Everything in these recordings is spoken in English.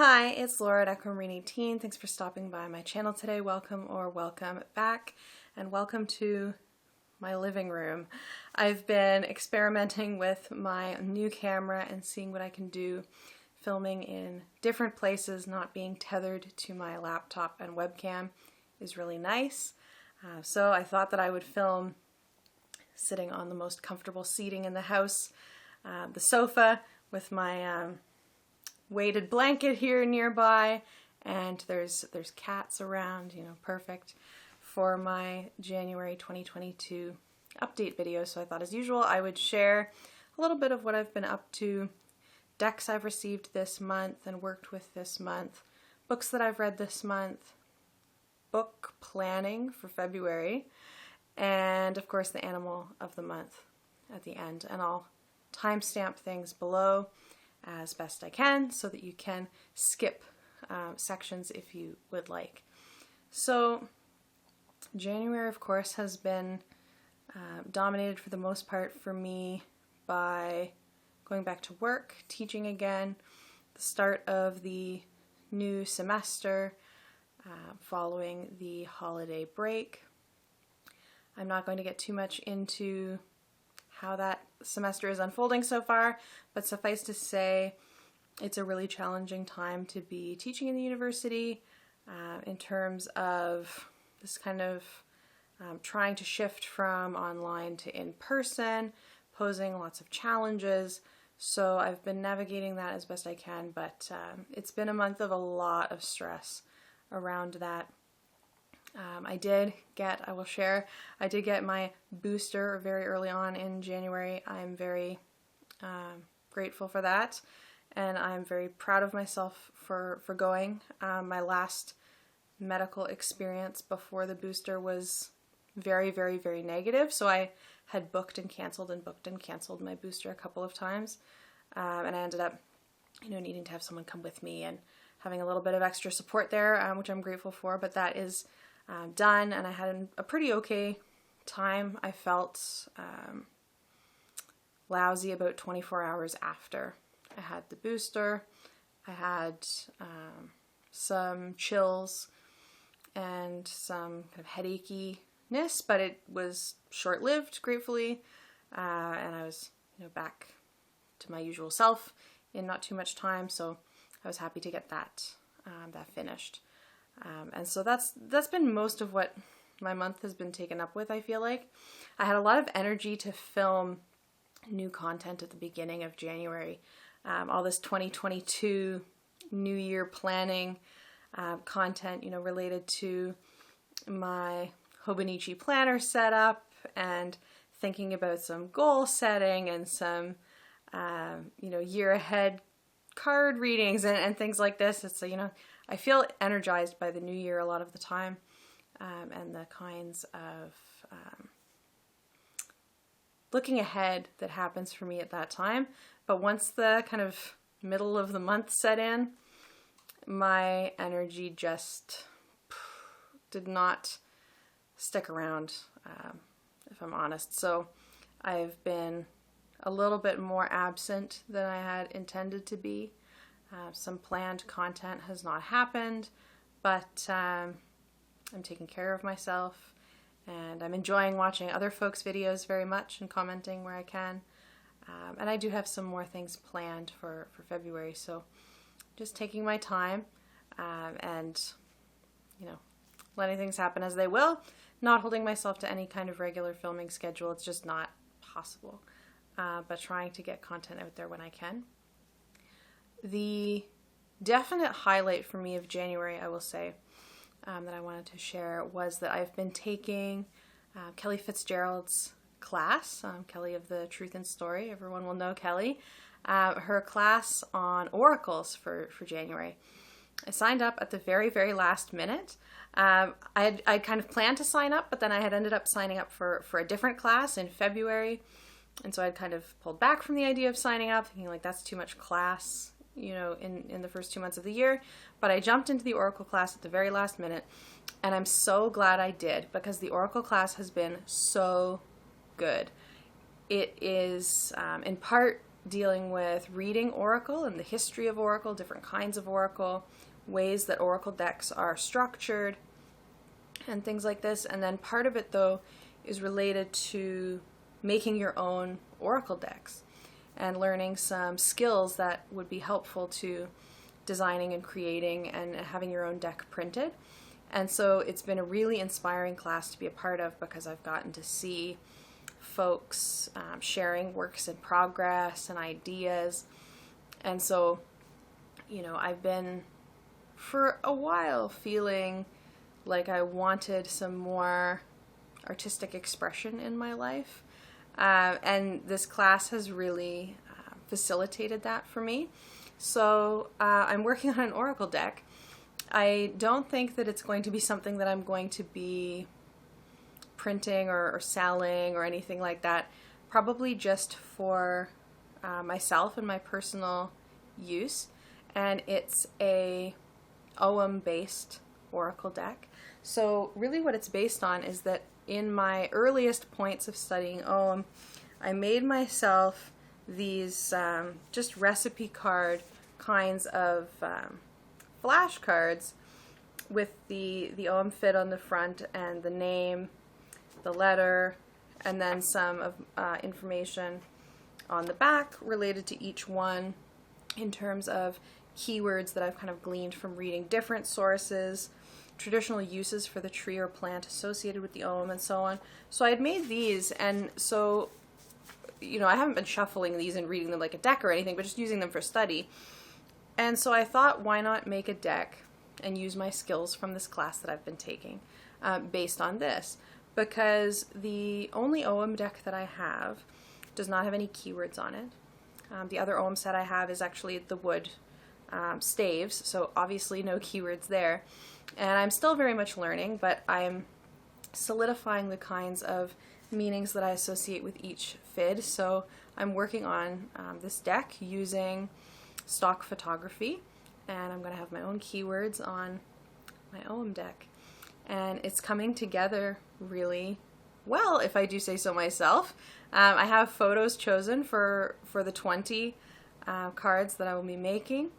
Hi, it's Laura at Readathon. Thanks for stopping by my channel today. Welcome or welcome back, and welcome to my living room. I've been experimenting with my new camera and seeing what I can do filming in different places. Not being tethered to my laptop and webcam is really nice. So I thought that I would film sitting on the most comfortable seating in the house, the sofa, with my weighted blanket here nearby, and there's cats around, perfect for my January 2022 update video. So I thought, as usual, I would share a little bit of what I've been up to, decks I've received this month and worked with this month, books that I've read this month, book planning for February, and of course the animal of the month at the end. And I'll timestamp things below as best I can so that you can skip sections if you would like. So January, of course, has been dominated for the most part for me by going back to work, teaching again, the start of the new semester following the holiday break. I'm not going to get too much into how that semester is unfolding so far, but suffice to say, it's a really challenging time to be teaching in the university in terms of this kind of trying to shift from online to in-person, posing lots of challenges. So I've been navigating that as best I can, but it's been a month of a lot of stress around that. I did get my booster very early on in January. I'm very grateful for that, and I'm very proud of myself for going. My last medical experience before the booster was very, very, very negative, so I had booked and canceled my booster a couple of times, and I ended up needing to have someone come with me and having a little bit of extra support there, which I'm grateful for, but that is done, and I had a pretty okay time. I felt lousy about 24 hours after I had the booster. I had some chills and some kind of headachiness, but it was short-lived, gratefully, and I was back to my usual self in not too much time, so I was happy to get that finished. And so that's been most of what my month has been taken up with, I feel like. I had a lot of energy to film new content at the beginning of January. All this 2022 New Year planning content, related to my Hobonichi planner setup and thinking about some goal setting and some, year ahead card readings and things like this. It's I feel energized by the new year a lot of the time, and the kinds of looking ahead that happens for me at that time. But once the kind of middle of the month set in, my energy just did not stick around, if I'm honest. So I've been a little bit more absent than I had intended to be. Some planned content has not happened, but I'm taking care of myself, and I'm enjoying watching other folks' videos very much and commenting where I can. And I do have some more things planned for February, so just taking my time and, letting things happen as they will, not holding myself to any kind of regular filming schedule. It's just not possible, but trying to get content out there when I can. The definite highlight for me of January, I will say, that I wanted to share was that I've been taking Kelly Fitzgerald's class, Kelly of the Truth and Story, everyone will know Kelly, her class on oracles for January. I signed up at the very, very last minute. I'd kind of planned to sign up, but then I had ended up signing up for a different class in February, and so I'd kind of pulled back from the idea of signing up, thinking like that's too much class, in the first 2 months of the year. But I jumped into the Oracle class at the very last minute, and I'm so glad I did, because the Oracle class has been so good. It is in part dealing with reading Oracle and the history of Oracle, different kinds of Oracle, ways that Oracle decks are structured, and things like this. And then part of it, though, is related to making your own Oracle decks and learning some skills that would be helpful to designing and creating and having your own deck printed. And so it's been a really inspiring class to be a part of, because I've gotten to see folks sharing works in progress and ideas. And so, you know, I've been for a while feeling like I wanted some more artistic expression in my life. And this class has really facilitated that for me. So I'm working on an Oracle deck. I don't think that it's going to be something that I'm going to be printing or selling or anything like that. Probably just for myself and my personal use. And it's a OM-based Oracle deck. So really what it's based on is that in my earliest points of studying OM, I made myself these just recipe card kinds of flashcards with the OM fit on the front and the name, the letter, and then some of information on the back related to each one in terms of keywords that I've kind of gleaned from reading different sources, traditional uses for the tree or plant associated with the OM, and so on. So I had made these, and so, you know, I haven't been shuffling these and reading them like a deck or anything, but just using them for study. And so I thought, why not make a deck and use my skills from this class that I've been taking based on this? Because the only OM deck that I have does not have any keywords on it. The other OM set I have is actually the wood staves, so obviously no keywords there. And I'm still very much learning, but I'm solidifying the kinds of meanings that I associate with each FID. So I'm working on this deck using stock photography, and I'm going to have my own keywords on my OM deck. And it's coming together really well, if I do say so myself. I have photos chosen for the 20 cards that I will be making.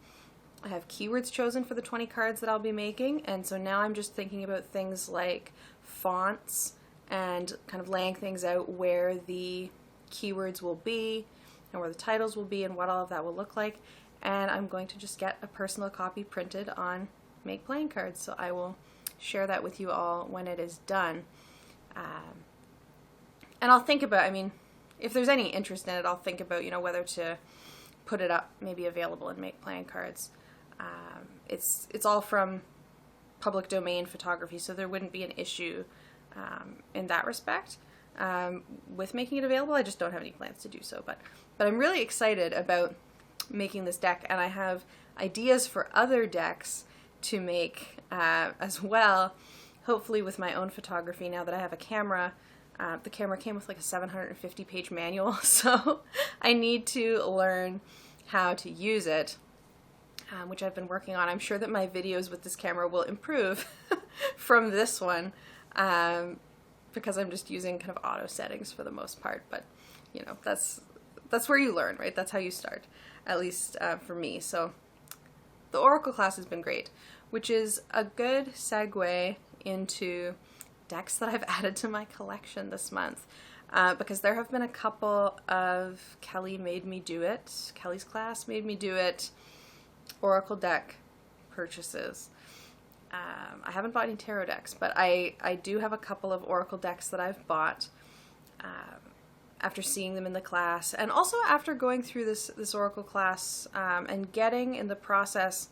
I have keywords chosen for the 20 cards that I'll be making, and so now I'm just thinking about things like fonts and kind of laying things out where the keywords will be and where the titles will be and what all of that will look like. And I'm going to just get a personal copy printed on Make Playing Cards, so I will share that with you all when it is done. And I'll think about, I mean, if there's any interest in it, I'll think about, you know, whether to put it up, maybe available in Make Playing Cards. It's all from public domain photography, so there wouldn't be an issue in that respect with making it available. I just don't have any plans to do so, but I'm really excited about making this deck, and I have ideas for other decks to make as well, hopefully with my own photography now that I have a camera. The camera came with like a 750-page manual, so I need to learn how to use it, which I've been working on. I'm sure that my videos with this camera will improve from this one, because I'm just using kind of auto settings for the most part, but you know, that's where you learn, right? That's how you start, at least for me. So the Oracle class has been great, which is a good segue into decks that I've added to my collection this month, because there have been a couple of Kelly's class made me do it Oracle deck purchases. I haven't bought any tarot decks, but I do have a couple of Oracle decks that I've bought after seeing them in the class, and also after going through this Oracle class and getting in the process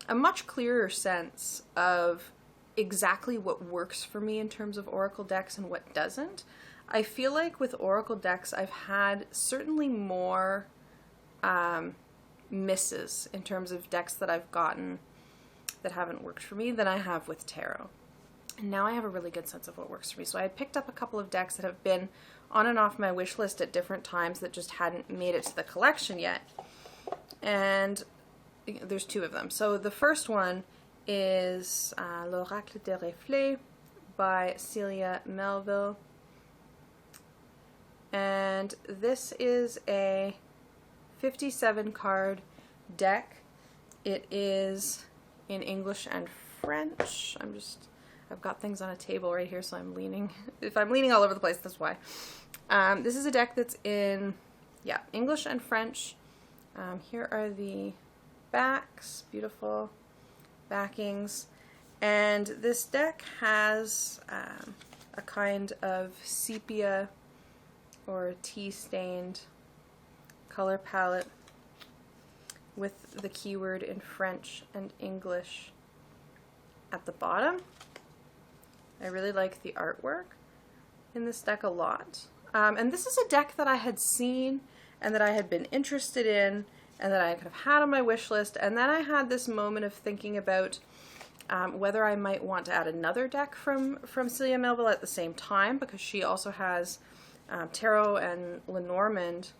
a much clearer sense of exactly what works for me in terms of Oracle decks and what doesn't. I feel like with Oracle decks I've had certainly more misses in terms of decks that I've gotten that haven't worked for me than I have with tarot. And now I have a really good sense of what works for me. So I had picked up a couple of decks that have been on and off my wish list at different times that just hadn't made it to the collection yet. And there's two of them. So the first one is L'Oracle des Reflets by Celia Melville. And this is a 57 card deck. It is in English and French. I've got things on a table right here, so I'm leaning. If I'm leaning all over the place, that's why. This is a deck that's in, yeah, English and French. Here are the backs, beautiful backings. And this deck has a kind of sepia or tea-stained color palette with the keyword in French and English at the bottom. I really like the artwork in this deck a lot. And this is a deck that I had seen and that I had been interested in and that I could have had on my wish list. And then I had this moment of thinking about whether I might want to add another deck from Celia Melville at the same time, because she also has Tarot and Lenormand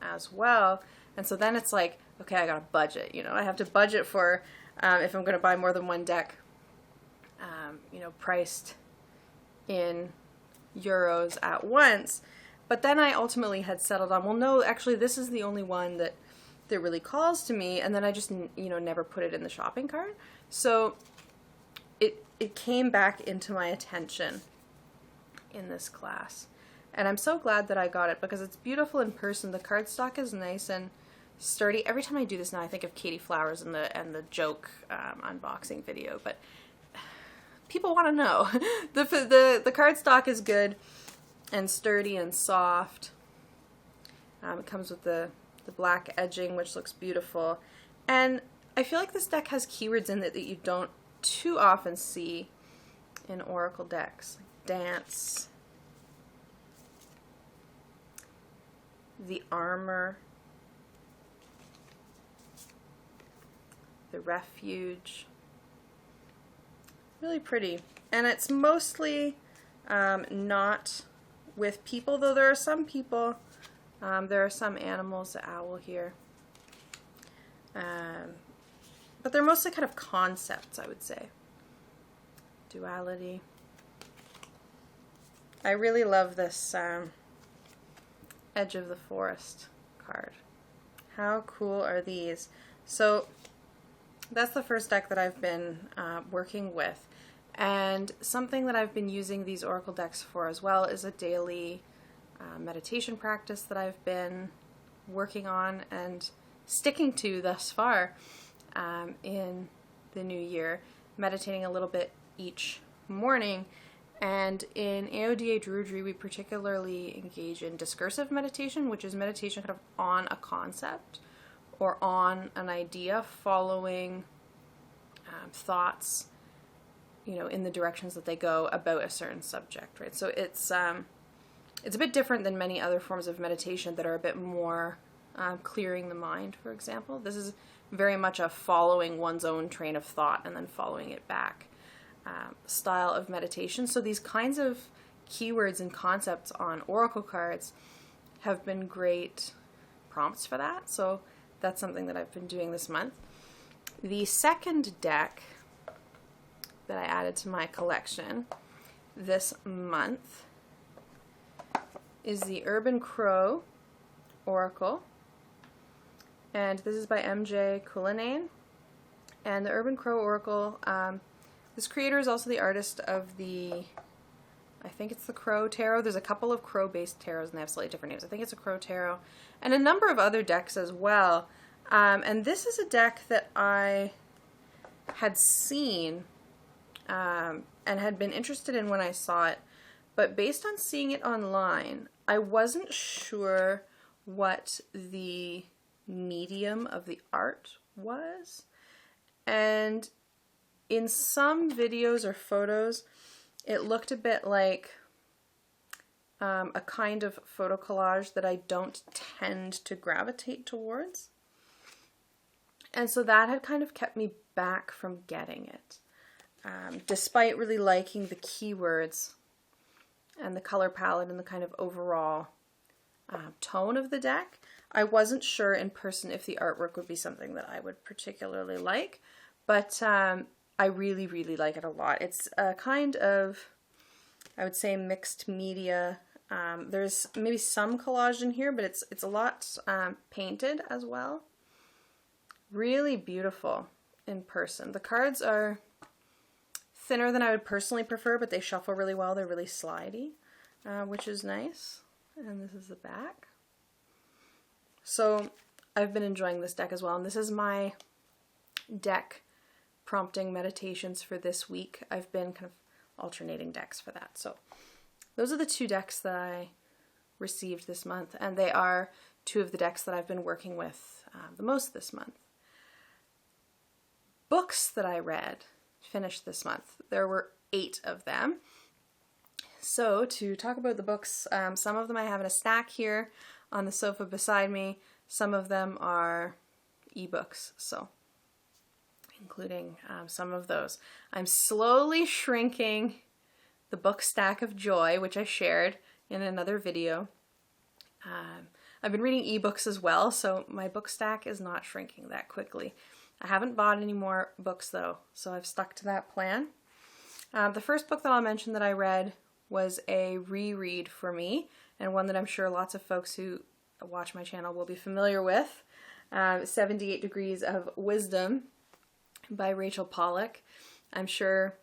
as well. And so then it's like, okay, I got a budget, you know, I have to budget for if I'm going to buy more than one deck, you know, priced in euros at once. But then I ultimately had settled on, well, no, actually this is the only one that really calls to me, and then I just, you know, never put it in the shopping cart. So it came back into my attention in this class. And I'm so glad that I got it because it's beautiful in person. The cardstock is nice and sturdy. Every time I do this now, I think of Katie Flowers and the joke unboxing video, but people want to know. The cardstock is good and sturdy and soft. It comes with the black edging, which looks beautiful. And I feel like this deck has keywords in it that you don't too often see in Oracle decks. Like dance, the armor, the refuge. Really pretty. And it's mostly not with people, though there are some people. There are some animals, the owl here. But they're mostly kind of concepts, I would say. Duality. I really love this Edge of the Forest card. How cool are these? So that's the first deck that I've been working with. And something that I've been using these Oracle decks for as well is a daily meditation practice that I've been working on and sticking to thus far in the new year, meditating a little bit each morning. And in AODA Druidry, we particularly engage in discursive meditation, which is meditation kind of on a concept or on an idea, following thoughts, you know, in the directions that they go about a certain subject, right? So it's a bit different than many other forms of meditation that are a bit more clearing the mind, for example. This is very much a following one's own train of thought and then following it back style of meditation. So these kinds of keywords and concepts on Oracle cards have been great prompts for that. So that's something that I've been doing this month. The second deck that I added to my collection this month is the Urban Crow Oracle. And this is by MJ Cullinane. And the Urban Crow Oracle, this creator is also the artist of the, I think it's the Crow Tarot. There's a couple of Crow-based tarots, and they have slightly different names. I think it's a Crow Tarot. And a number of other decks as well. And this is a deck that I had seen and had been interested in when I saw it. But based on seeing it online, I wasn't sure what the medium of the art was. And in some videos or photos, it looked a bit like a kind of photo collage that I don't tend to gravitate towards. And so that had kind of kept me back from getting it. Despite really liking the keywords and the color palette and the kind of overall tone of the deck, I wasn't sure in person if the artwork would be something that I would particularly like, but I really, really like it a lot. It's a kind of, I would say, mixed media There's maybe some collage in here, but it's a lot painted as well. Really beautiful in person. The cards are thinner than I would personally prefer, but they shuffle really well. They're really slidey, which is nice. And this is the back. So I've been enjoying this deck as well, and this is my deck prompting meditations for this week. I've been kind of alternating decks for that. So those are the two decks that I received this month, and they are two of the decks that I've been working with the most this month. Books that I read, finished this month. There were 8 of them. So to talk about the books, some of them I have in a stack here on the sofa beside me. Some of them are ebooks, so including some of those. I'm slowly shrinking the book stack of joy, which I shared in another video. I've been reading ebooks as well, so my book stack is not shrinking that quickly. I haven't bought any more books though, so I've stuck to that plan. The first book that I'll mention that I read was a reread for me, and one that I'm sure lots of folks who watch my channel will be familiar with. 78 Degrees of Wisdom by Rachel Pollack. I'm sure,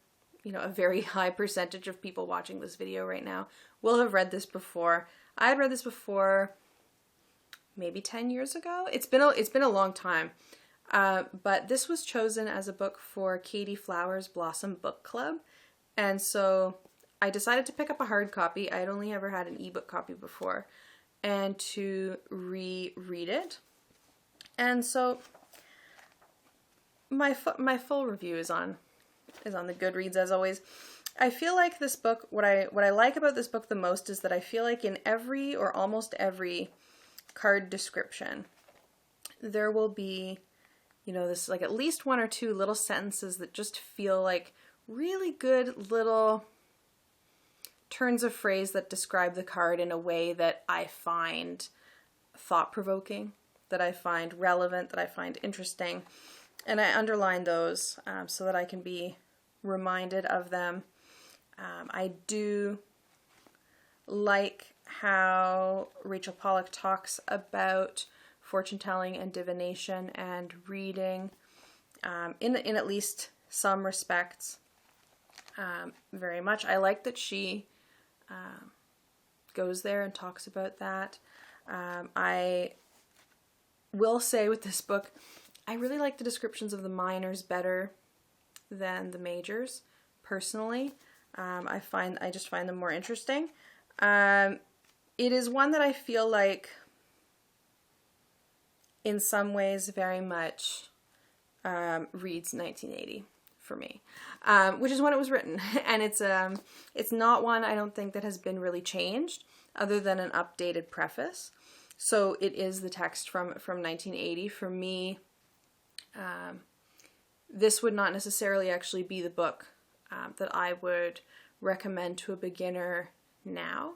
a very high percentage of people watching this video right now will have read this before. I had read this before maybe 10 years ago. It's been a long time. But this was chosen as a book for Katie Flower's Blossom Book Club. And so I decided to pick up a hard copy. I'd only ever had an ebook copy before, and to reread it. And so my full review is on the Goodreads as always. I feel like this book, what I like about this book the most is that I feel like in every or almost every card description there will be this like at least 1 or 2 little sentences that just feel like really good little turns of phrase that describe the card in a way that I find thought-provoking, that I find relevant, that I find interesting. And I underline those so that I can be reminded of them. I do like how Rachel Pollack talks about fortune-telling and divination and reading in at least some respects very much. I like that she goes there and talks about that. I will say with this book, I really like the descriptions of the minors better than the majors, personally. I just find them more interesting. It is one that I feel like in some ways very much reads 1980 for me, which is when it was written. And it's not one I don't think that has been really changed other than an updated preface. So it is the text from 1980. For me, this would not necessarily actually be the book that I would recommend to a beginner now,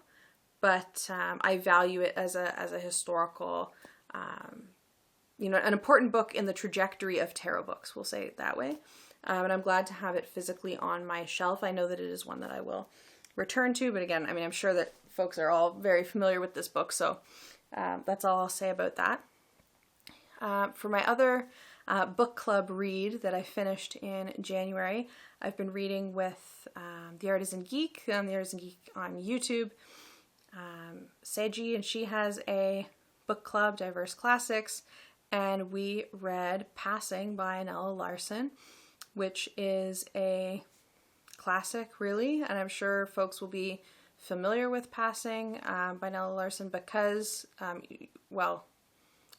but I value it as a historical, an important book in the trajectory of tarot books, we'll say it that way. And I'm glad to have it physically on my shelf. I know that it is one that I will return to, but again, I'm sure that folks are all very familiar with this book, so that's all I'll say about that. For my other book club read that I finished in January, I've been reading with The Artisan Geek, The Artisan Geek on YouTube, Seiji, and she has a book club, Diverse Classics, and we read Passing by Nella Larsen, which is a classic, really, and I'm sure folks will be familiar with Passing by Nella Larsen because, I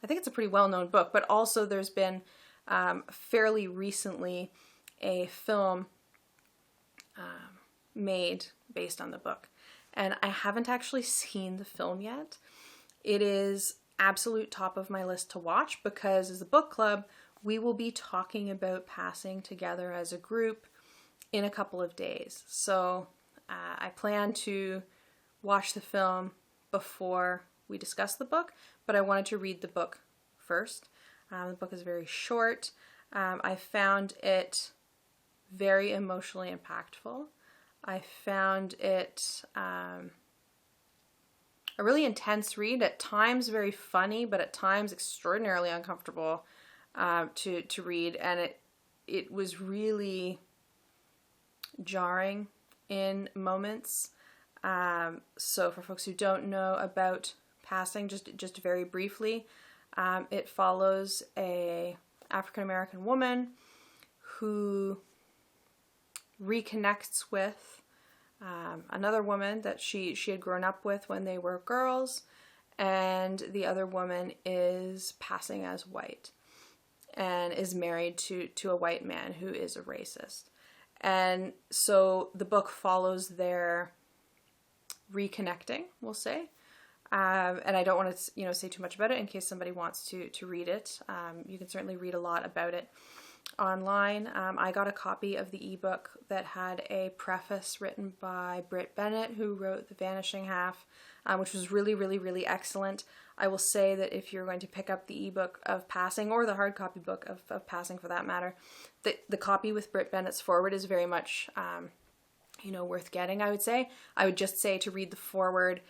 think it's a pretty well-known book, but also there's been fairly recently a film made based on the book, and I haven't actually seen the film yet. It is absolute top of my list to watch because as a book club, we will be talking about Passing together as a group in a couple of days. So I plan to watch the film before we discuss the book, but I wanted to read the book first. The book is very short. I found it very emotionally impactful. I found it a really intense read, at times very funny, but at times extraordinarily uncomfortable to read, and it was really jarring in moments. So for folks who don't know about Passing, just very briefly, it follows a African-American woman who reconnects with another woman that she had grown up with when they were girls, and the other woman is passing as white and is married to a white man who is a racist. And so the book follows their reconnecting, we'll say. And I don't want to, say too much about it in case somebody wants to read it. You can certainly read a lot about it online. I got a copy of the ebook that had a preface written by Britt Bennett, who wrote The Vanishing Half, which was really, really, really excellent. I will say that if you're going to pick up the ebook of Passing, or the hard copy book of Passing for that matter, the copy with Britt Bennett's foreword is very much, worth getting, I would say. I would just say to read the foreword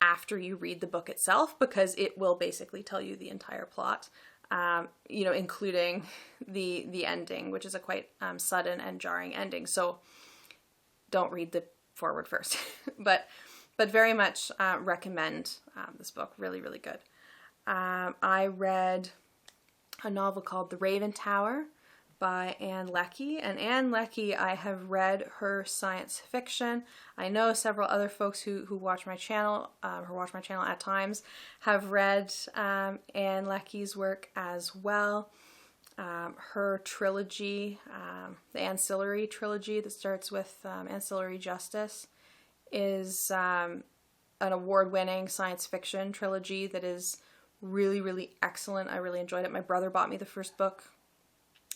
after you read the book itself, because it will basically tell you the entire plot, including the ending, which is a quite sudden and jarring ending. So don't read the foreword first, but very much recommend this book. Really, really good. I read a novel called The Raven Tower by Ann Leckie. And Ann Leckie, I have read her science fiction. I know several other folks who watch my channel, at times, have read Ann Leckie's work as well. Her trilogy, the Ancillary trilogy that starts with Ancillary Justice, is an award-winning science fiction trilogy that is really, really excellent. I really enjoyed it. My brother bought me the first book.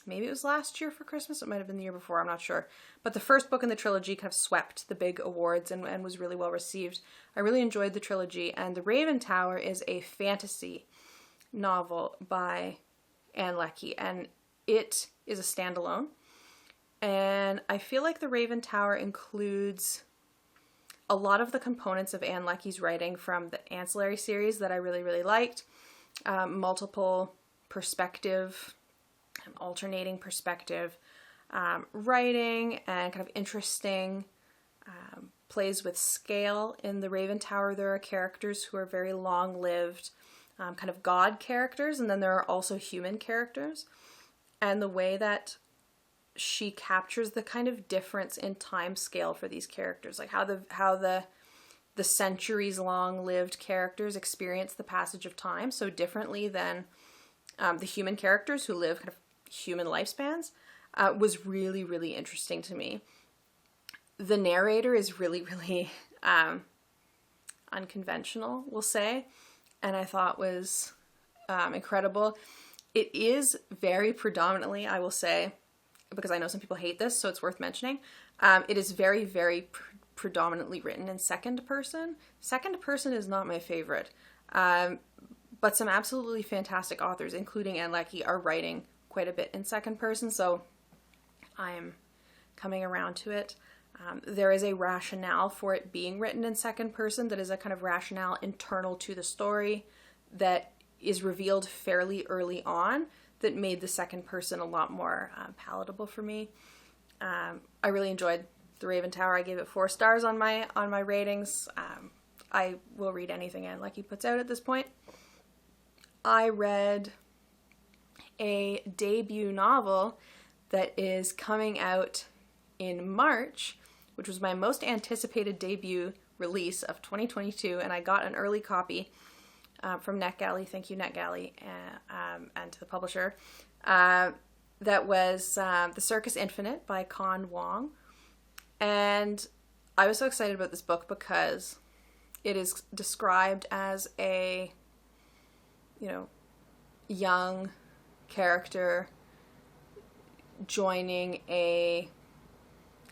Maybe it was last year for Christmas. It might have been the year before. I'm not sure. But the first book in the trilogy kind of swept the big awards and was really well received. I really enjoyed the trilogy. And The Raven Tower is a fantasy novel by Ann Leckie. And it is a standalone. And I feel like The Raven Tower includes a lot of the components of Ann Leckie's writing from the Ancillary series that I really, really liked. Multiple perspective, alternating perspective writing, and kind of interesting plays with scale. In The Raven Tower, there are characters who are very long-lived, kind of god characters, and then there are also human characters. And the way that she captures the kind of difference in time scale for these characters, like how the centuries long-lived characters experience the passage of time so differently than the human characters who live kind of human lifespans, was really, really interesting to me. The narrator is really, really unconventional, we'll say, and I thought was incredible. It is very predominantly, I will say, because I know some people hate this, so it's worth mentioning, it is very, very predominantly written in second person. Second person is not my favorite, but some absolutely fantastic authors, including Ann Leckie, are writing quite a bit in second person, so I'm coming around to it. There is a rationale for it being written in second person that is a kind of rationale internal to the story that is revealed fairly early on that made the second person a lot more palatable for me. I really enjoyed The Raven Tower. I gave it 4 stars on my ratings. I will read anything Ann Leckie puts out at this point. I read a debut novel that is coming out in March, which was my most anticipated debut release of 2022, and I got an early copy from NetGalley. Thank you, NetGalley, and to the publisher. That was The Circus Infinite by Con Wong. And I was so excited about this book because it is described as a, young character joining a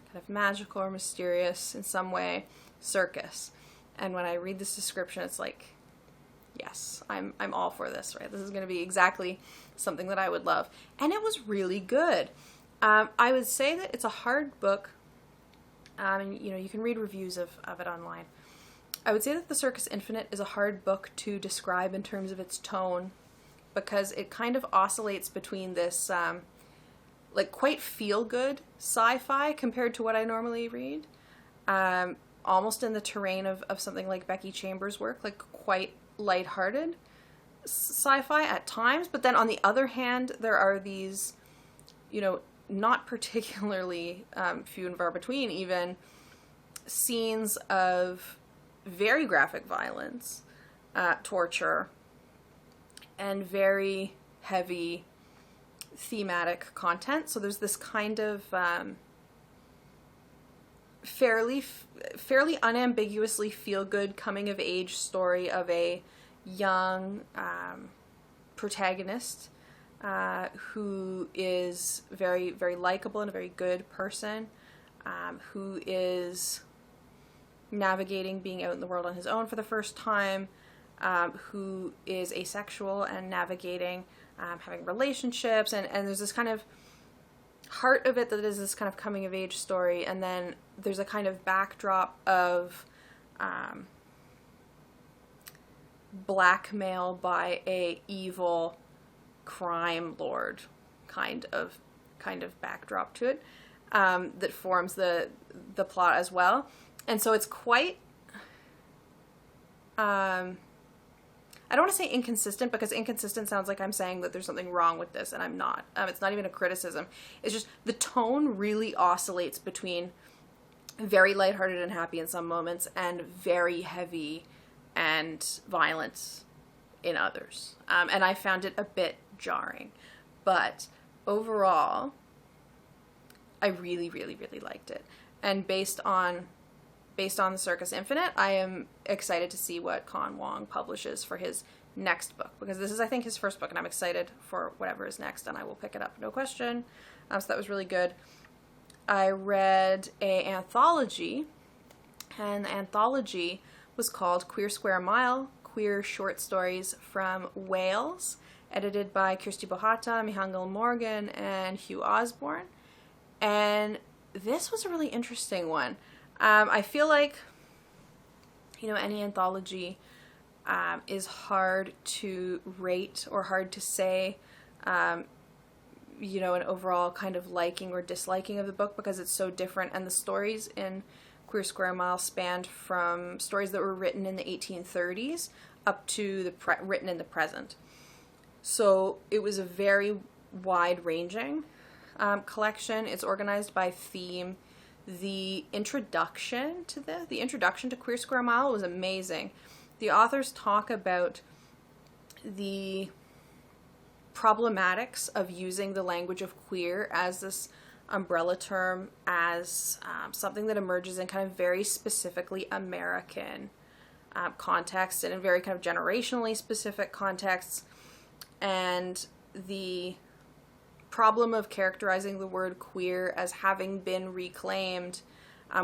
kind of magical or mysterious, in some way, circus. And when I read this description, it's like, yes, I'm all for this, right? This is going to be exactly something that I would love. And it was really good. I would say that it's a hard book. You can read reviews of it online. I would say that The Circus Infinite is a hard book to describe in terms of its tone, because it kind of oscillates between this like quite feel-good sci-fi compared to what I normally read, almost in the terrain of something like Becky Chambers' work, like quite lighthearted sci-fi at times. But then on the other hand, there are these, you know, not particularly few and far between even, scenes of very graphic violence, torture, and very heavy thematic content. So there's this kind of fairly unambiguously feel-good coming-of-age story of a young protagonist who is very, very likable and a very good person, who is navigating being out in the world on his own for the first time, who is asexual and navigating having relationships, and there's this kind of heart of it that is this kind of coming-of-age story, and then there's a kind of backdrop of blackmail by a evil crime lord kind of backdrop to it, that forms the plot as well. And so it's quite I don't want to say inconsistent, because inconsistent sounds like I'm saying that there's something wrong with this, and I'm not. It's not even a criticism. It's just the tone really oscillates between very lighthearted and happy in some moments and very heavy and violent in others. And I found it a bit jarring. But overall, I really, really, really liked it. And based on The Circus Infinite, I am excited to see what Con Wong publishes for his next book, because this is, I think, his first book, and I'm excited for whatever is next, and I will pick it up, no question. So that was really good. I read an anthology, and the anthology was called Queer Square Mile, Queer Short Stories from Wales, edited by Kirsty Bohata, Mihangel Morgan, and Hugh Osborne. And this was a really interesting one. I feel like, you know, any anthology is hard to rate or hard to say, you know, an overall kind of liking or disliking of the book, because it's so different. And the stories in Queer Square Mile spanned from stories that were written in the 1830s up to written in the present. So it was a very wide-ranging collection. It's organized by theme. The introduction to Queer Square Mile was amazing. The authors talk about the problematics of using the language of queer as this umbrella term, as something that emerges in kind of very specifically American contexts, and in very kind of generationally specific contexts, and the problem of characterizing the word queer as having been reclaimed,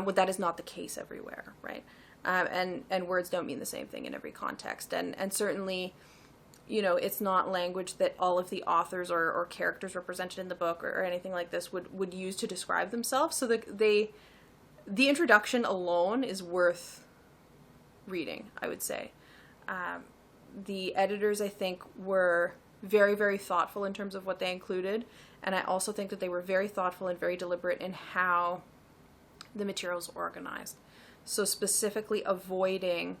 when that is not the case everywhere, right? And words don't mean the same thing in every context, and certainly, you know, it's not language that all of the authors or characters represented in the book or anything like this would use to describe themselves. So the introduction alone is worth reading, I would say. The editors, I think, were very, very thoughtful in terms of what they included, and I also think that they were very thoughtful and very deliberate in how the materials were organized. So specifically avoiding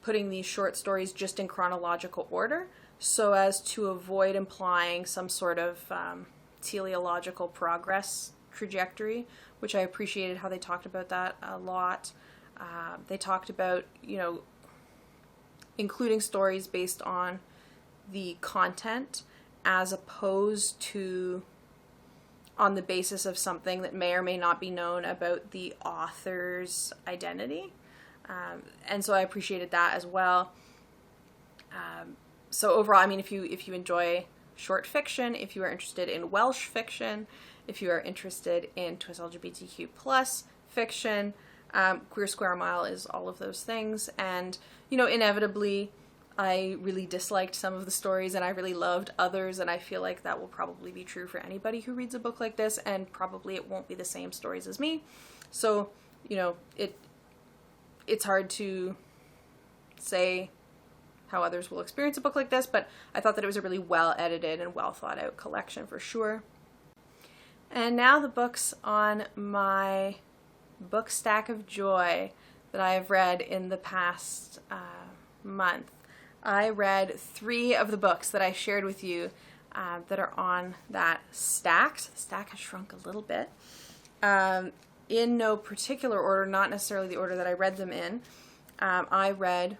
putting these short stories just in chronological order, so as to avoid implying some sort of teleological progress trajectory, which I appreciated how they talked about that a lot. They talked about, you know, including stories based on the content as opposed to on the basis of something that may or may not be known about the author's identity. And so I appreciated that as well. So overall, I mean, if you enjoy short fiction, if you are interested in Welsh fiction, if you are interested in twist LGBTQ plus fiction, Queer Square Mile is all of those things. And, you know, inevitably, I really disliked some of the stories and I really loved others, and I feel like that will probably be true for anybody who reads a book like this, and probably it won't be the same stories as me. So, you know, it's hard to say how others will experience a book like this, but I thought that it was a really well edited and well thought out collection for sure. And now the books on my book stack of joy that I have read in the past month. I read 3 of the books that I shared with you that are on that stack. So the stack has shrunk a little bit. In no particular order, not necessarily the order that I read them in. I read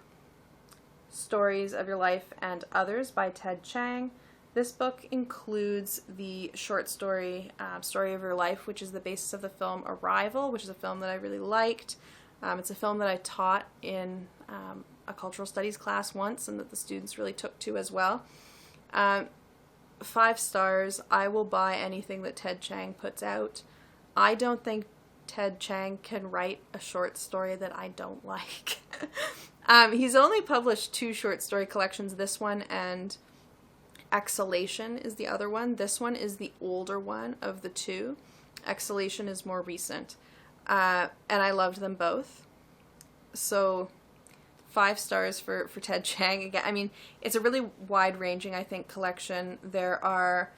Stories of Your Life and Others by Ted Chiang. This book includes the short story, Story of Your Life, which is the basis of the film Arrival, which is a film that I really liked. It's a film that I taught in a cultural studies class once and that the students really took to as well. 5 stars. I will buy anything that Ted Chiang puts out. I don't think Ted Chiang can write a short story that I don't like. He's only published 2 short story collections, this one and Exhalation is the other one. This one is the older one of the 2. Exhalation is more recent. And I loved them both. So 5 stars for Ted Chiang. Again, I mean, it's a really wide-ranging, I think, collection. There are,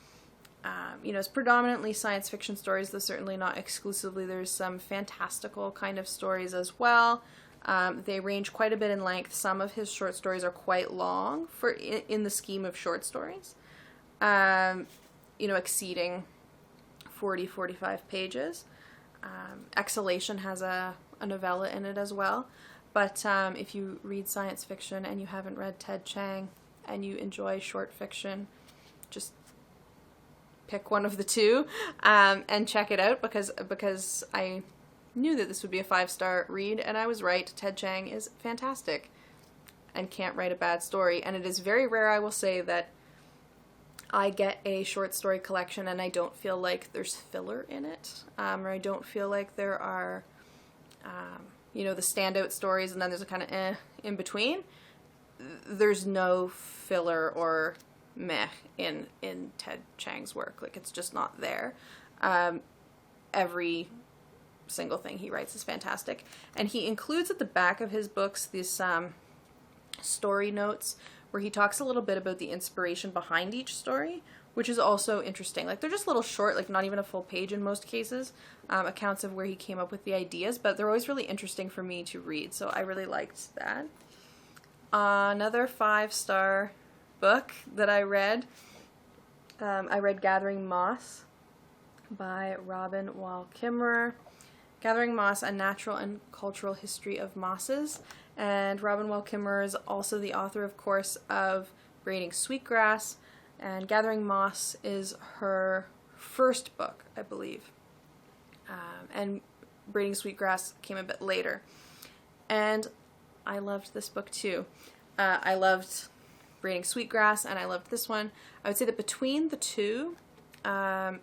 it's predominantly science fiction stories, though certainly not exclusively. There's some fantastical kind of stories as well. They range quite a bit in length. Some of his short stories are quite long in the scheme of short stories, exceeding 40-45 pages. Exhalation has a novella in it as well. But if you read science fiction and you haven't read Ted Chiang and you enjoy short fiction, just pick one of the 2 and check it out because I knew that this would be a 5-star read, and I was right. Ted Chiang is fantastic and can't write a bad story. And it is very rare, I will say, that I get a short story collection and I don't feel like there's filler in it, or I don't feel like there are, the standout stories and then there's a kind of in between. There's no filler or meh in Ted Chiang's work. Like, it's just not there. Every single thing he writes is fantastic. And he includes at the back of his books these story notes where he talks a little bit about the inspiration behind each story, which is also interesting. Like, they're just little short, like not even a full page in most cases, accounts of where he came up with the ideas, but they're always really interesting for me to read, so I really liked that. Another 5-star book that I read Gathering Moss by Robin Wall Kimmerer. Gathering Moss, A Natural and Cultural History of Mosses. And Robin Wall Kimmerer is also the author, of course, of Braiding Sweetgrass. And Gathering Moss is her first book, I believe. And Braiding Sweetgrass came a bit later. And I loved this book too. I loved Braiding Sweetgrass and I loved this one. I would say that between the 2, to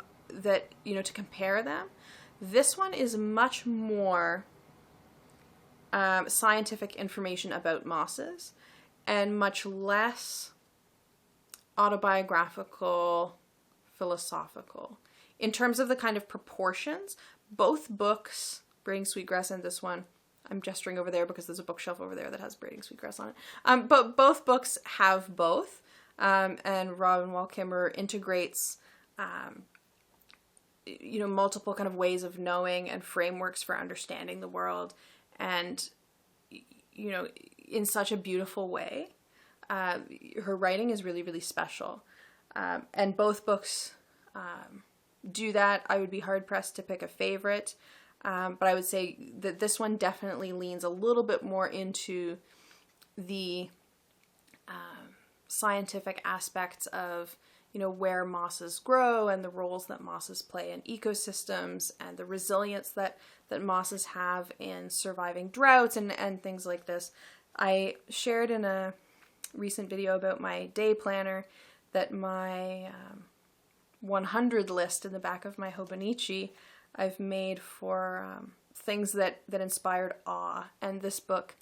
compare them, this one is much more scientific information about mosses and much less autobiographical, philosophical. In terms of the kind of proportions, both books, Braiding Sweetgrass and this one, I'm gesturing over there because there's a bookshelf over there that has Braiding Sweetgrass on it, but both books have both, and Robin Wall Kimmerer integrates multiple kind of ways of knowing and frameworks for understanding the world, and in such a beautiful way. Her writing is really, really special, and both books do that. I would be hard-pressed to pick a favorite, but I would say that this one definitely leans a little bit more into the scientific aspects of where mosses grow and the roles that mosses play in ecosystems and the resilience that mosses have in surviving droughts and things like this. I shared in a recent video about my day planner that my 100 list in the back of my Hobonichi I've made for things that inspired awe, and this book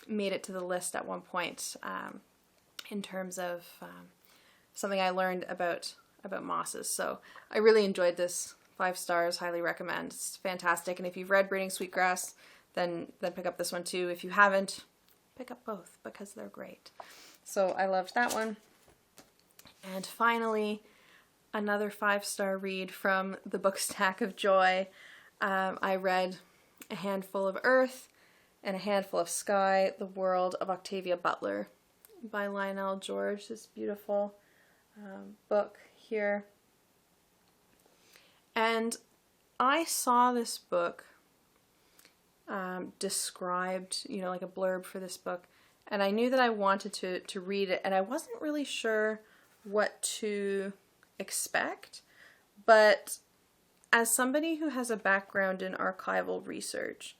made it to the list at one point in terms of something I learned about mosses. So I really enjoyed this. 5 stars, highly recommend. It's fantastic. And if you've read Braiding Sweetgrass, then pick up this one too. If you haven't, pick up both because they're great. So I loved that one. And finally, another 5-star read from the book stack of joy. I read A Handful of Earth and A Handful of Sky, The World of Octavia Butler by Lionel George. This beautiful book here. And I saw this book described, you know, like a blurb for this book, and I knew that I wanted to read it, and I wasn't really sure what to expect, but as somebody who has a background in archival research,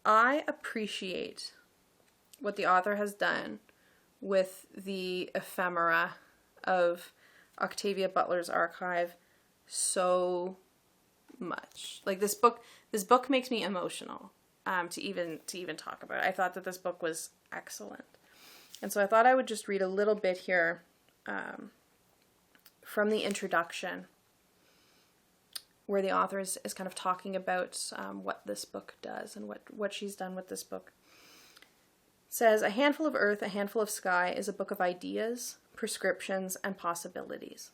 I appreciate what the author has done with the ephemera of Octavia Butler's archive so much. Like this book makes me emotional to even talk about it. I thought that this book was excellent. And so I thought I would just read a little bit here from the introduction, where the author is kind of talking about what this book does and what she's done with this book. It says, A Handful of Earth, A Handful of Sky is a book of ideas, prescriptions, and possibilities.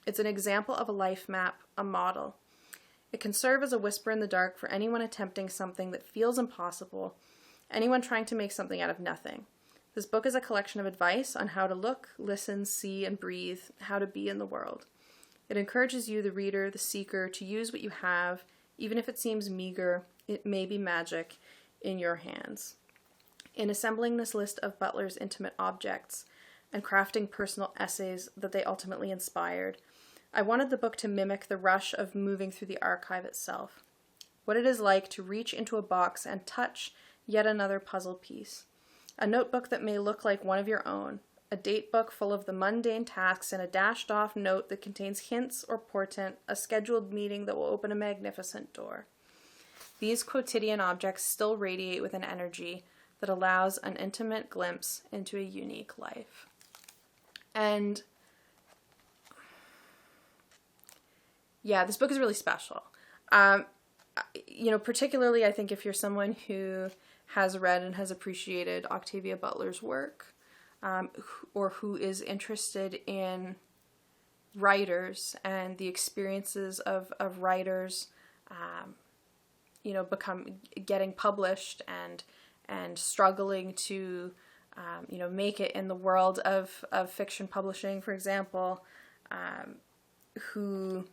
It's an example of a life map, a model. It can serve as a whisper in the dark for anyone attempting something that feels impossible, anyone trying to make something out of nothing. This book is a collection of advice on how to look, listen, see, and breathe, how to be in the world. It encourages you, the reader, the seeker, to use what you have, even if it seems meager, it may be magic in your hands. In assembling this list of Butler's intimate objects and crafting personal essays that they ultimately inspired, I wanted the book to mimic the rush of moving through the archive itself, what it is like to reach into a box and touch yet another puzzle piece, a notebook that may look like one of your own, a date book full of the mundane tasks and a dashed-off note that contains hints or portent, a scheduled meeting that will open a magnificent door. These quotidian objects still radiate with an energy that allows an intimate glimpse into a unique life. And yeah, this book is really special. You know, particularly I think if you're someone who has read and has appreciated Octavia Butler's work, or who is interested in writers and the experiences of writers, you know, getting published and struggling to, you know, make it in the world of fiction publishing, for example, who,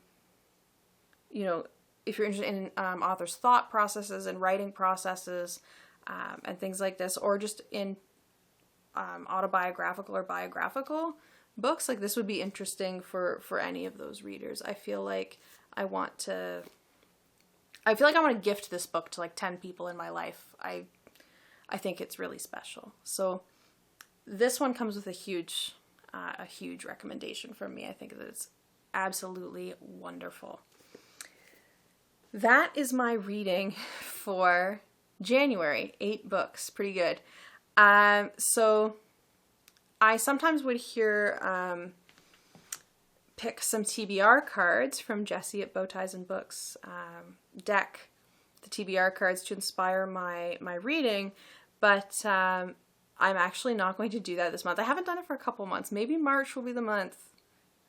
you know, if you're interested in authors' thought processes and writing processes and things like this, or just in autobiographical or biographical books, like this would be interesting for any of those readers. I feel like I want to gift this book to like 10 people in my life. I think it's really special. So this one comes with a huge recommendation from me. I think that it's absolutely wonderful. That is my reading for January. 8 books, pretty good. So I sometimes would pick some TBR cards from Jessie at Bowties and Books, deck the TBR cards to inspire my reading, but I'm actually not going to do that this month. I haven't done it for a couple months. Maybe March will be the month,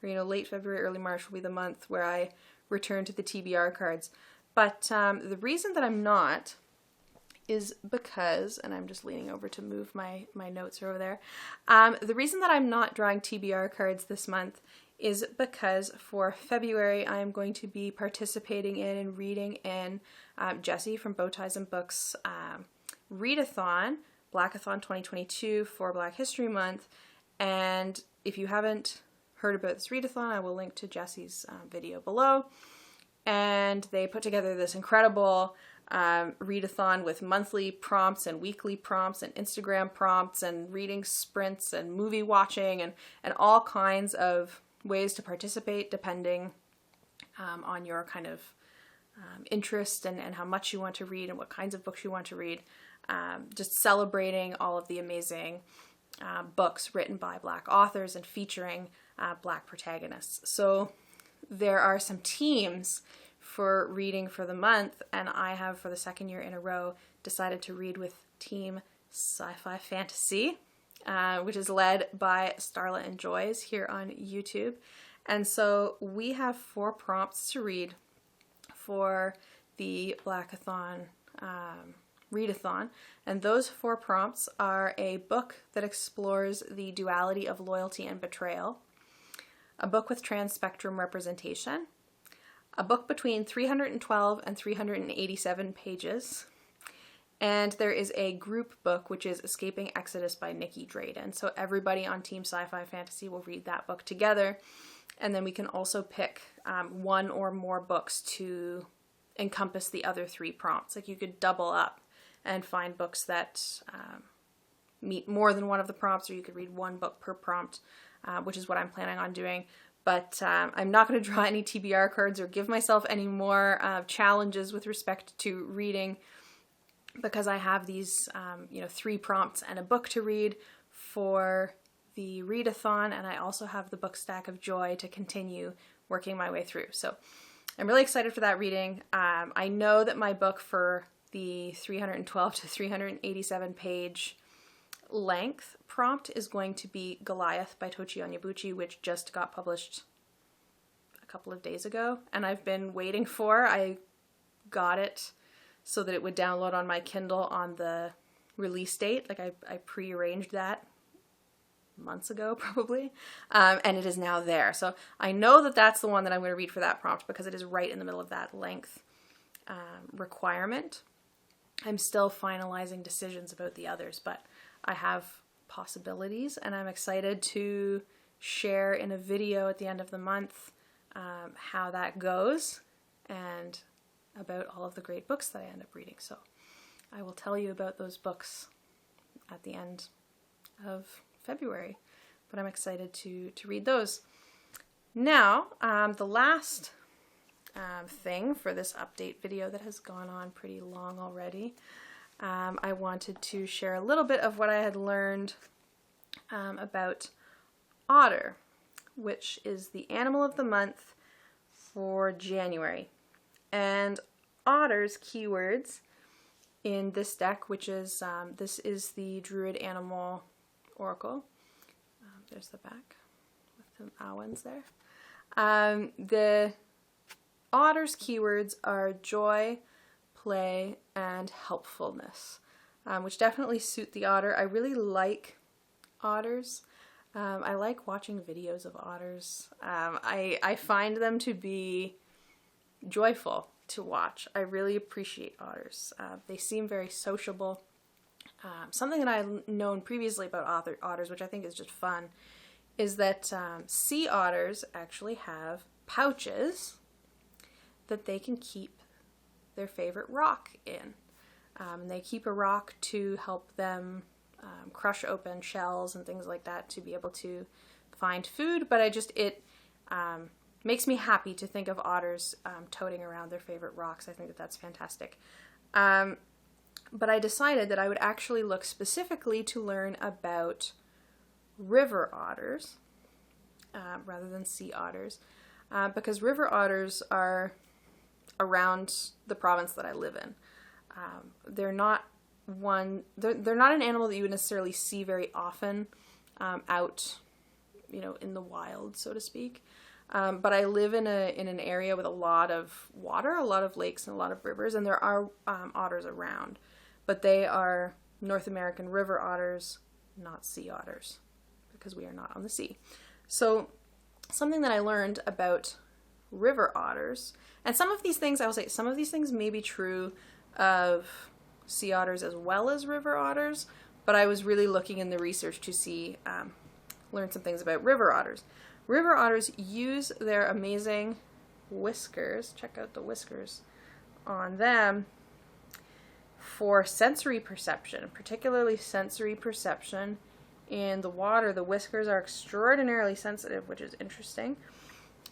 or, you know, late February, early March will be the month where I return to the TBR cards. But the reason that I'm not is because, and I'm just leaning over to move my notes over there, the reason that I'm not drawing TBR cards this month is because for February I'm going to be participating in and reading in Jessie from Bowties and Books Readathon, Blackathon 2022 for Black History Month. And if you haven't heard about this readathon, I will link to Jessie's video below. And they put together this incredible readathon with monthly prompts and weekly prompts and Instagram prompts and reading sprints and movie watching and all kinds of ways to participate depending on your kind of interest and how much you want to read and what kinds of books you want to read. Just celebrating all of the amazing books written by Black authors and featuring Black protagonists. So there are some teams for reading for the month, and I have, for the second year in a row, decided to read with Team sci-fi fantasy, which is led by Starla and Joyce here on YouTube. And so we have 4 prompts to read for the Blackathon Readathon, and those 4 prompts are a book that explores the duality of loyalty and betrayal, a book with trans-spectrum representation, a book between 312 and 387 pages, and there is a group book which is Escaping Exodus by Nikki Drayden. So everybody on Team Sci-Fi Fantasy will read that book together, and then we can also pick 1 or more books to encompass the other 3 prompts. Like you could double up and find books that meet more than one of the prompts, or you could read 1 book per prompt, which is what I'm planning on doing. But I'm not going to draw any TBR cards or give myself any more challenges with respect to reading, because I have these 3 prompts and a book to read for the Readathon, and I also have the book Stack of Joy to continue working my way through. So I'm really excited for that reading. I know that my book for the 312 to 387 page length prompt is going to be Goliath by Tochi Onyebuchi, which just got published a couple of days ago, and I've been waiting for. I got it so that it would download on my Kindle on the release date. Like I pre-arranged that months ago probably, and it is now there. So I know that that's the one that I'm going to read for that prompt because it is right in the middle of that length requirement. I'm still finalizing decisions about the others, but I have possibilities, and I'm excited to share in a video at the end of the month how that goes and about all of the great books that I end up reading. So I will tell you about those books at the end of February, but I'm excited to read those. Now, the last thing for this update video that has gone on pretty long already, I wanted to share a little bit of what I had learned about Otter, which is the animal of the month for January. And Otter's keywords in this deck, which is, this is the Druid Animal Oracle. There's the back with some Awans there. The Otter's keywords are joy, play, and helpfulness, which definitely suit the otter. I really like otters. I like watching videos of otters. I find them to be joyful to watch. I really appreciate otters. They seem very sociable. Something that I've known previously about otters, which I think is just fun, is that sea otters actually have pouches that they can keep their favorite rock in. They keep a rock to help them crush open shells and things like that to be able to find food, but it makes me happy to think of otters toting around their favorite rocks. I think that that's fantastic. But I decided that I would actually look specifically to learn about river otters rather than sea otters, because river otters are around the province that I live in. They're not an animal that you would necessarily see very often out, in the wild, so to speak. But I live in an area with a lot of water, a lot of lakes, and a lot of rivers, and there are otters around. But they are North American river otters, not sea otters, because we are not on the sea. So something that I learned about river otters, and some of these things, I will say, some of these things may be true of sea otters as well as river otters, but I was really looking in the research to see, learn some things about river otters. River otters use their amazing whiskers, check out the whiskers on them, for sensory perception, particularly sensory perception in the water. The whiskers are extraordinarily sensitive, which is interesting.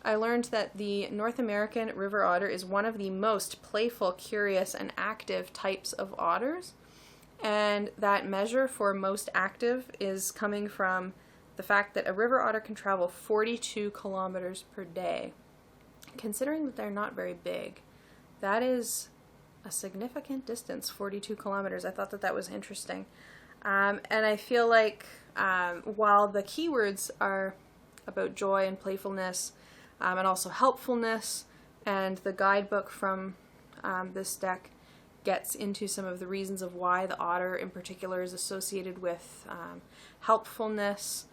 I learned that the North American river otter is one of the most playful, curious, and active types of otters, and that measure for most active is coming from the fact that a river otter can travel 42 kilometers per day. Considering that they're not very big, that is a significant distance, 42 kilometers. I thought that that was interesting. And I feel like while the keywords are about joy and playfulness and also helpfulness, and the guidebook from this deck gets into some of the reasons of why the otter in particular is associated with helpfulness.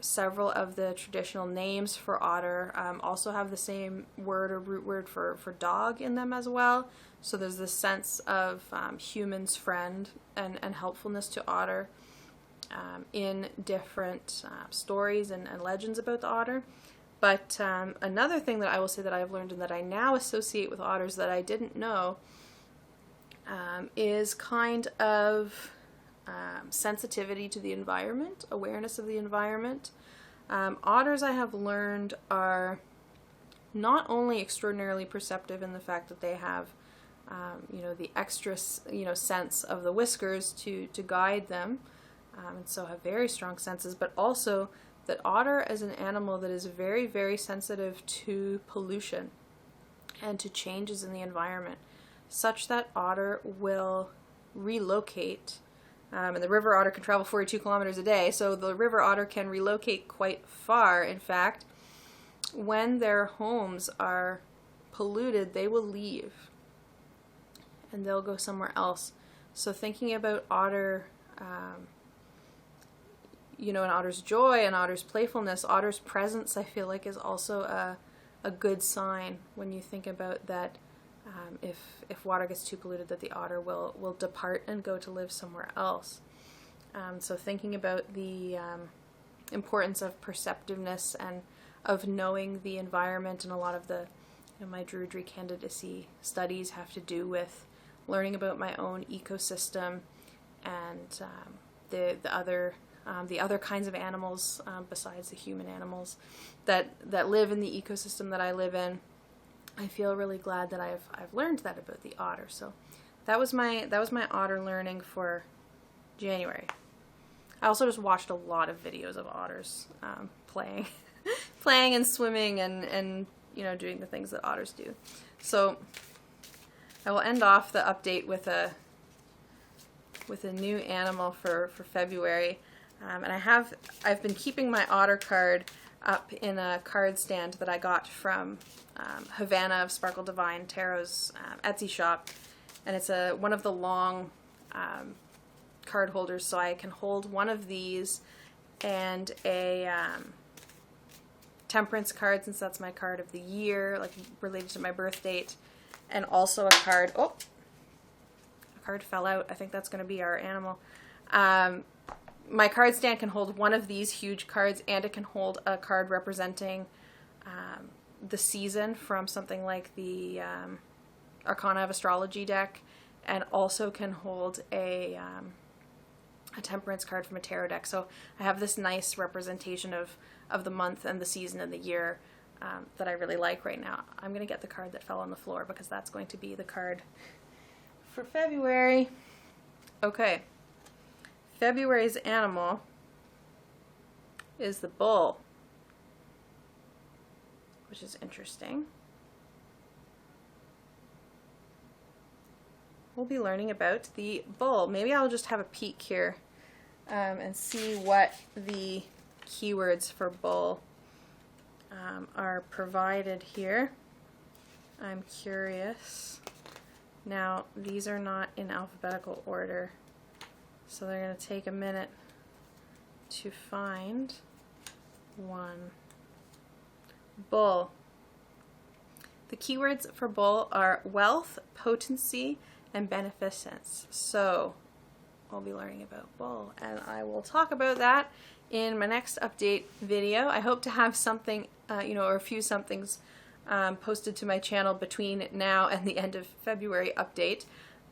Several of the traditional names for otter also have the same word or root word for dog in them as well. So there's this sense of human's friend and helpfulness to otter in different stories and legends about the otter. But another thing that I will say that I've learned and that I now associate with otters that I didn't know is kind of sensitivity to the environment, awareness of the environment. Otters, I have learned, are not only extraordinarily perceptive in the fact that they have the extra sense of the whiskers to guide them, and so have very strong senses, but also that otter is an animal that is very, very sensitive to pollution and to changes in the environment, such that otter will relocate. And the river otter can travel 42 kilometers a day, so the river otter can relocate quite far. In fact, when their homes are polluted, they will leave and they'll go somewhere else. So thinking about otter, an otter's joy and otter's playfulness, otter's presence, I feel like is also a good sign when you think about that. If water gets too polluted, that the otter will depart and go to live somewhere else. So thinking about the importance of perceptiveness and of knowing the environment, and a lot of the my Druidry candidacy studies have to do with learning about my own ecosystem and the other kinds of animals besides the human animals that live in the ecosystem that I live in. I feel really glad that I've learned that about the otter. So that was my otter learning for January. I also just watched a lot of videos of otters playing and swimming and doing the things that otters do. So I will end off the update with a new animal for February. And I've been keeping my otter card up in a card stand that I got from Havana of Sparkle Divine Tarot's Etsy shop, and it's one of the long card holders, so I can hold one of these and a temperance card, since that's my card of the year, like related to my birth date, and also a card. Oh, a card fell out. I think that's going to be our animal. My card stand can hold one of these huge cards, and it can hold a card representing the season from something like the Arcana of Astrology deck, and also can hold a temperance card from a tarot deck. So I have this nice representation of the month and the season and the year that I really like right now. I'm going to get the card that fell on the floor because that's going to be the card for February. Okay. February's animal is the bull, which is interesting. We'll be learning about the bull. Maybe I'll just have a peek here and see what the keywords for bull are provided here. I'm curious. Now, these are not in alphabetical order, so they're going to take a minute to find one. Bull. The keywords for bull are wealth, potency, and beneficence. So I'll be learning about bull, and I will talk about that in my next update video. I hope to have something, or a few somethings posted to my channel between now and the end of February update.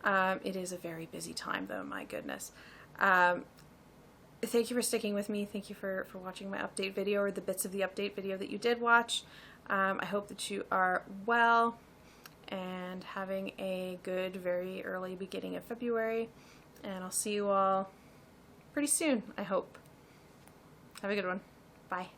It is a very busy time though, my goodness. Thank you for sticking with me. Thank you for watching my update video, or the bits of the update video that you did watch. I hope that you are well and having a good, very early beginning of February. And I'll see you all pretty soon, I hope. Have a good one. Bye.